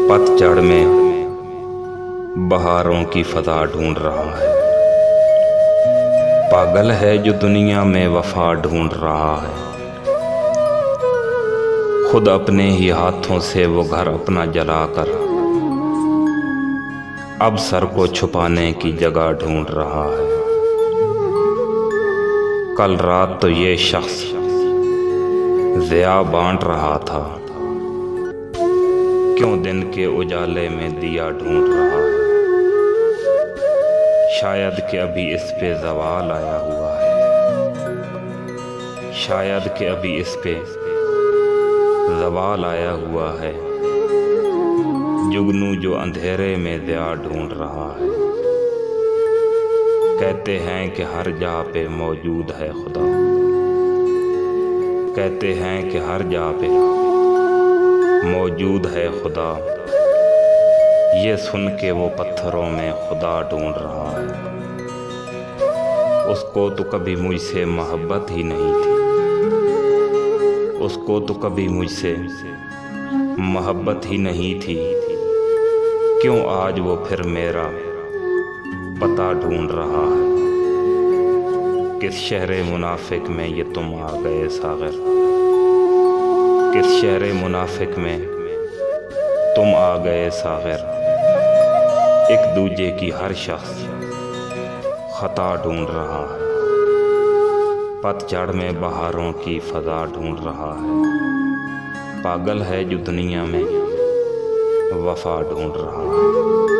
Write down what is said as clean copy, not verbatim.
पतझड़ में बहारों की फजा ढूंढ रहा है। पागल है जो दुनिया में वफा ढूंढ रहा है। खुद अपने ही हाथों से वो घर अपना जलाकर अब सर को छुपाने की जगह ढूंढ रहा है। कल रात तो ये शख्स ज़िया बांट रहा था, क्यों दिन के उजाले में दिया ढूंढ रहा है। शायद कि अभी इस पे ज़वाल आया हुआ है, शायद कि अभी इस पे ज़वाल आया हुआ है। जुगनू जो अंधेरे में दिया ढूंढ रहा है। कहते हैं कि हर जगह पे मौजूद है खुदा, कहते हैं कि हर जगह पे मौजूद है खुदा। ये सुन के वो पत्थरों में खुदा ढूंढ रहा है। उसको तो कभी मुझसे मोहब्बत ही नहीं थी, उसको तो कभी मुझसे मोहब्बत ही नहीं थी। क्यों आज वो फिर मेरा पता ढूंढ रहा है। किस शहरे मुनाफिक में ये तुम आ गए सागर, किस शहरे मुनाफिक में तुम आ गए सागर। एक दूजे की हर शख्स खता ढूंढ रहा है। पतझड़ में बहारों की फजा ढूंढ रहा है। पागल है जो दुनिया में वफा ढूंढ रहा है।